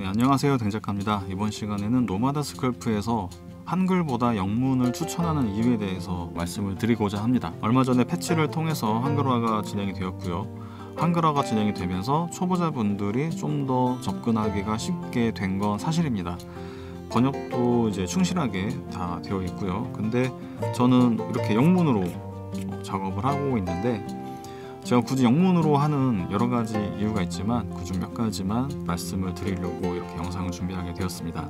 네, 안녕하세요, 댕작가입니다. 이번 시간에는 노마다 스컬프에서 한글보다 영문을 추천하는 이유에 대해서 말씀을 드리고자 합니다. 얼마 전에 패치를 통해서 한글화가 진행이 되었고요. 한글화가 진행이 되면서 초보자분들이 좀 더 접근하기가 쉽게 된 건 사실입니다. 번역도 이제 충실하게 다 되어 있고요. 근데 저는 이렇게 영문으로 작업을 하고 있는데, 제가 굳이 영문으로 하는 여러 가지 이유가 있지만 그중 몇 가지만 말씀을 드리려고 이렇게 영상을 준비하게 되었습니다.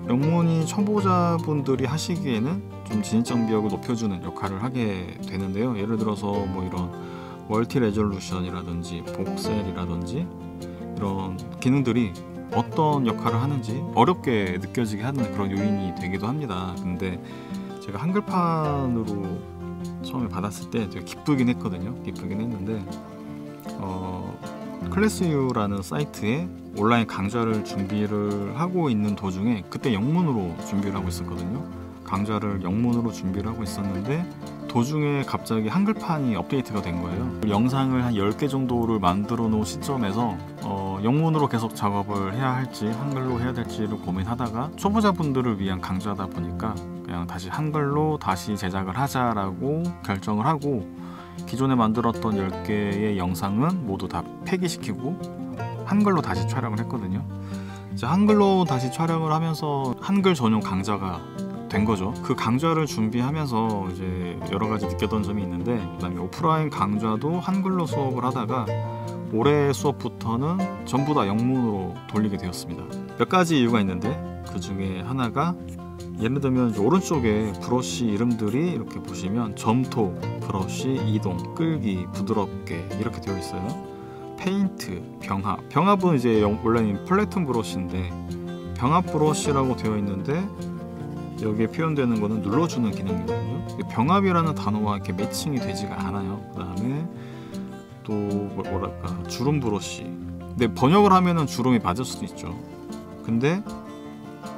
영문이 초보자분들이 하시기에는 좀 진입장벽을 높여주는 역할을 하게 되는데요. 예를 들어서 뭐 이런 멀티 레졸루션이라든지 복셀이라든지 이런 기능들이 어떤 역할을 하는지 어렵게 느껴지게 하는 그런 요인이 되기도 합니다. 근데 제가 한글판으로 처음에 받았을 때 되게 기쁘긴 했거든요. 기쁘긴 했는데 클래스유라는 사이트에 온라인 강좌를 준비를 하고 있는 도중에 그때 영문으로 준비를 하고 있었거든요. 강좌를 영문으로 준비를 하고 있었는데 도중에 갑자기 한글판이 업데이트가 된 거예요. 영상을 한 10개 정도를 만들어 놓은 시점에서 영문으로 계속 작업을 해야 할지 한글로 해야 될지를 고민하다가 초보자분들을 위한 강좌다 보니까 그냥 다시 한글로 다시 제작을 하자라고 결정을 하고, 기존에 만들었던 10개의 영상은 모두 다 폐기시키고 한글로 다시 촬영을 했거든요. 이제 한글로 다시 촬영을 하면서 한글 전용 강좌가 된 거죠. 그 강좌를 준비하면서 이제 여러 가지 느꼈던 점이 있는데, 그다음에 오프라인 강좌도 한글로 수업을 하다가 올해 수업부터는 전부 다 영문으로 돌리게 되었습니다. 몇 가지 이유가 있는데 그 중에 하나가, 예를 들면 오른쪽에 브러쉬 이름들이 이렇게 보시면 점토, 브러쉬, 이동, 끌기, 부드럽게 이렇게 되어 있어요. 페인트, 병합. 병합은 이제 원래는 플래툰 브러쉬인데 병합 브러쉬라고 되어 있는데 여기에 표현되는 거는 눌러주는 기능이거든요. 병합이라는 단어와 이렇게 매칭이 되지가 않아요. 그 다음에 또 뭐랄까, 주름 브러쉬. 근데 번역을 하면은 주름이 맞을 수도 있죠. 근데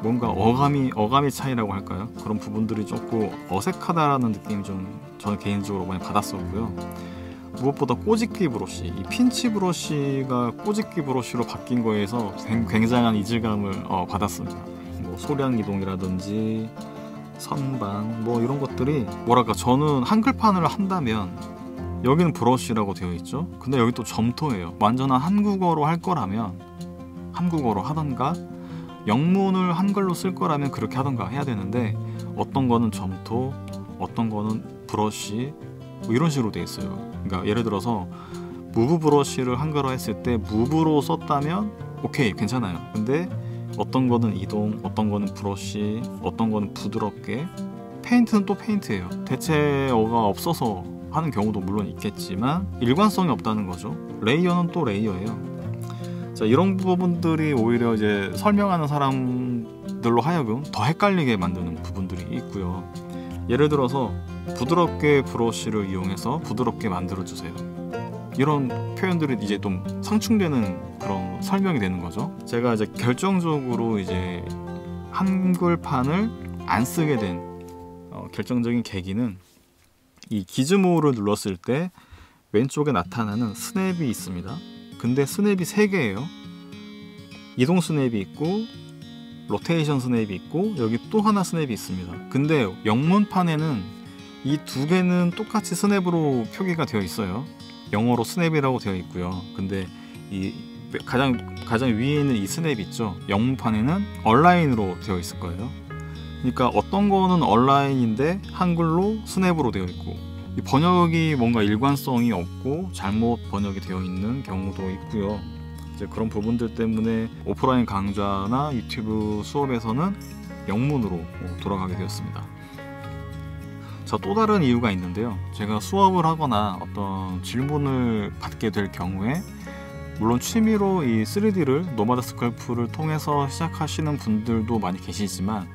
뭔가 어감이 차이라고 할까요? 그런 부분들이 조금 어색하다라는 느낌이 좀 저는 개인적으로 많이 받았었고요. 무엇보다 꼬집기 브러쉬, 이 핀치 브러쉬가 꼬집기 브러쉬로 바뀐 거에서 굉장한 이질감을 받았습니다. 뭐 소량 이동이라든지 선반 뭐 이런 것들이 뭐랄까, 저는 한글판을 한다면 여기는 브러쉬라고 되어 있죠. 근데 여기 또 점토예요. 완전한 한국어로 할 거라면 한국어로 하던가, 영문을 한글로 쓸 거라면 그렇게 하던가 해야 되는데, 어떤 거는 점토, 어떤 거는 브러쉬 뭐 이런 식으로 돼 있어요. 그러니까 예를 들어서 무브 브러쉬를 한글화 했을 때 무브로 썼다면 오케이, 괜찮아요. 근데 어떤 거는 이동, 어떤 거는 브러쉬, 어떤 거는 부드럽게, 페인트는 또 페인트예요. 대체어가 없어서 하는 경우도 물론 있겠지만 일관성이 없다는 거죠. 레이어는 또 레이어예요. 자, 이런 부분들이 오히려 이제 설명하는 사람들로 하여금 더 헷갈리게 만드는 부분들이 있고요. 예를 들어서 부드럽게 브러쉬를 이용해서 부드럽게 만들어주세요, 이런 표현들이 이제 좀 상충되는 그런 설명이 되는 거죠. 제가 이제 결정적으로 이제 한글판을 안 쓰게 된 결정적인 계기는, 이 기즈모를 눌렀을 때 왼쪽에 나타나는 스냅이 있습니다. 근데 스냅이 3개예요. 이동 스냅이 있고 로테이션 스냅이 있고 여기 또 하나 스냅이 있습니다. 근데 영문판에는 이 2개는 똑같이 스냅으로 표기가 되어 있어요. 영어로 스냅이라고 되어 있고요. 근데 이 가장 위에 있는 이 스냅 있죠, 영문판에는 얼라인으로 되어 있을 거예요. 그러니까 어떤 거는 얼라인인데 한글로 스냅으로 되어 있고, 이 번역이 뭔가 일관성이 없고 잘못 번역이 되어 있는 경우도 있고요. 이제 그런 부분들 때문에 오프라인 강좌나 유튜브 수업에서는 영문으로 돌아가게 되었습니다. 자, 또 다른 이유가 있는데요. 제가 수업을 하거나 어떤 질문을 받게 될 경우에, 물론 취미로 이 3D를 노마다 스컬프를 통해서 시작하시는 분들도 많이 계시지만,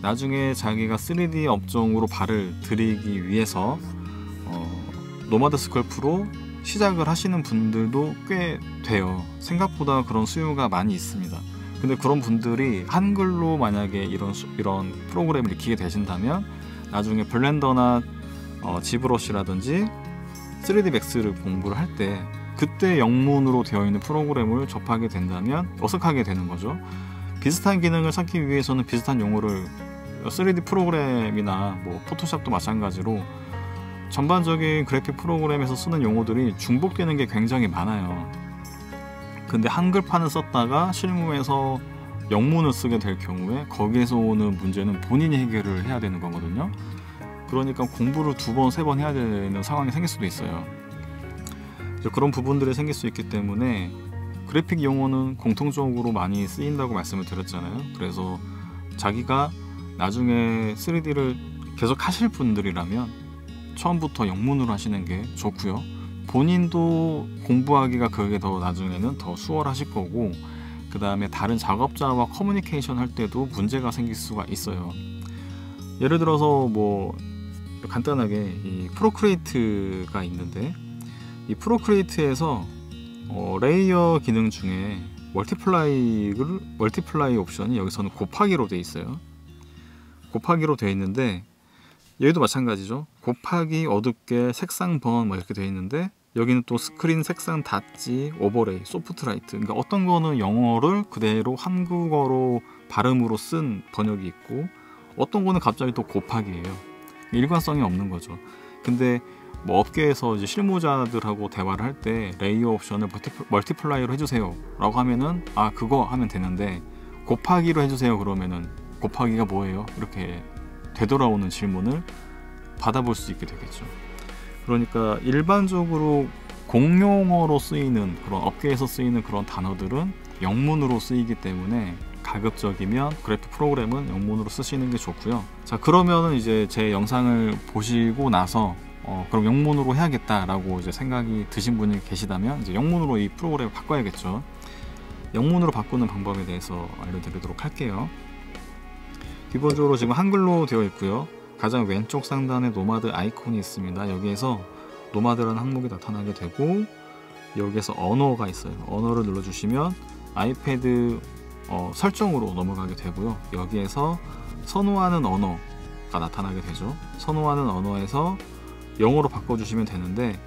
나중에 자기가 3D 업종으로 발을 들이기 위해서 노마다 스컬프로 시작을 하시는 분들도 꽤 돼요. 생각보다 그런 수요가 많이 있습니다. 근데 그런 분들이 한글로 만약에 이런 프로그램을 익히게 되신다면 나중에 블렌더나 지브러시라든지 3D 맥스를 공부를 할 때 그때 영문으로 되어 있는 프로그램을 접하게 된다면 어색하게 되는 거죠. 비슷한 기능을 찾기 위해서는 비슷한 용어를 3D 프로그램이나 뭐 포토샵도 마찬가지로 전반적인 그래픽 프로그램에서 쓰는 용어들이 중복되는 게 굉장히 많아요. 근데 한글판을 썼다가 실무에서 영문을 쓰게 될 경우에 거기에서 오는 문제는 본인이 해결을 해야 되는 거거든요. 그러니까 공부를 2번, 3번 해야 되는 상황이 생길 수도 있어요. 그런 부분들이 생길 수 있기 때문에 그래픽 용어는 공통적으로 많이 쓰인다고 말씀을 드렸잖아요. 그래서 자기가 나중에 3D를 계속 하실 분들이라면 처음부터 영문으로 하시는 게 좋고요. 본인도 공부하기가 그게 더 나중에는 더 수월하실 거고, 그 다음에 다른 작업자와 커뮤니케이션 할 때도 문제가 생길 수가 있어요. 예를 들어서 뭐 간단하게 이 프로크리에이트가 있는데, 이 프로크리에이트에서 레이어 기능 중에 멀티플라이 옵션이 여기서는 곱하기로 되어 있어요. 곱하기로 되어 있는데 여기도 마찬가지죠. 곱하기, 어둡게, 색상 번 뭐 이렇게 되어 있는데, 여기는 또 스크린 색상 닫지, 오버레이, 소프트라이트. 그러니까 어떤 거는 영어를 그대로 한국어로 발음으로 쓴 번역이 있고, 어떤 거는 갑자기 또 곱하기예요. 일관성이 없는 거죠. 근데 뭐 업계에서 이제 실무자들하고 대화를 할 때 레이어 옵션을 멀티플라이로 해주세요 라고 하면은 아 그거 하면 되는데, 곱하기로 해주세요 그러면은 곱하기가 뭐예요? 이렇게 되돌아오는 질문을 받아볼 수 있게 되겠죠. 그러니까 일반적으로 공용어로 쓰이는 그런 업계에서 쓰이는 그런 단어들은 영문으로 쓰이기 때문에 가급적이면 그래픽 프로그램은 영문으로 쓰시는 게 좋고요. 자, 그러면은 이제 제 영상을 보시고 나서 그럼 영문으로 해야겠다라고 이제 생각이 드신 분이 계시다면 이제 영문으로 이 프로그램을 바꿔야겠죠. 영문으로 바꾸는 방법에 대해서 알려드리도록 할게요. 기본적으로 지금 한글로 되어 있고요. 가장 왼쪽 상단에 노마드 아이콘이 있습니다. 여기에서 노마드라는 항목이 나타나게 되고, 여기에서 언어가 있어요. 언어를 눌러주시면 아이패드 설정으로 넘어가게 되고요. 여기에서 선호하는 언어가 나타나게 되죠. 선호하는 언어에서 영어로 바꿔주시면 되는데,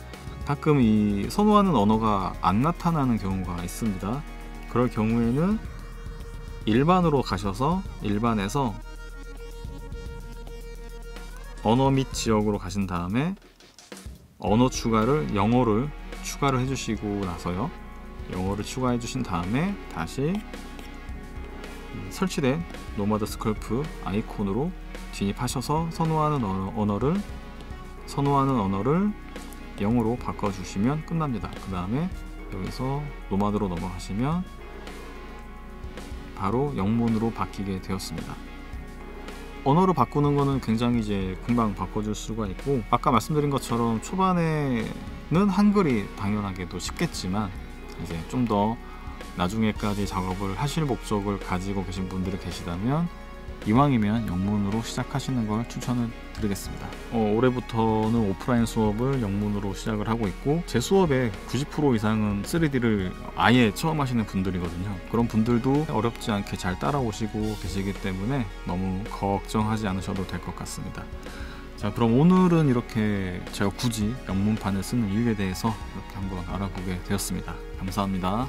가끔 이 선호하는 언어가 안 나타나는 경우가 있습니다. 그럴 경우에는 일반으로 가셔서 일반에서 언어 및 지역으로 가신 다음에 언어 추가를 영어를 추가를 해주시고 나서요, 영어를 추가해 주신 다음에 다시 설치된 노마드 스컬프 아이콘으로 진입하셔서 선호하는 언어를 영어로 바꿔주시면 끝납니다. 그 다음에 여기서 노마드로 넘어가시면 바로 영문으로 바뀌게 되었습니다. 언어를 바꾸는 거는 굉장히 이제 금방 바꿔줄 수가 있고, 아까 말씀드린 것처럼 초반에는 한글이 당연하게도 쉽겠지만 이제 좀 더 나중에까지 작업을 하실 목적을 가지고 계신 분들이 계시다면 이왕이면 영문으로 시작하시는 걸 추천을 드리겠습니다. 올해부터는 오프라인 수업을 영문으로 시작을 하고 있고, 제 수업의 90% 이상은 3D를 아예 처음 하시는 분들이거든요. 그런 분들도 어렵지 않게 잘 따라오시고 계시기 때문에 너무 걱정하지 않으셔도 될 것 같습니다. 자, 그럼 오늘은 이렇게 제가 굳이 영문판을 쓰는 이유에 대해서 이렇게 한번 알아보게 되었습니다. 감사합니다.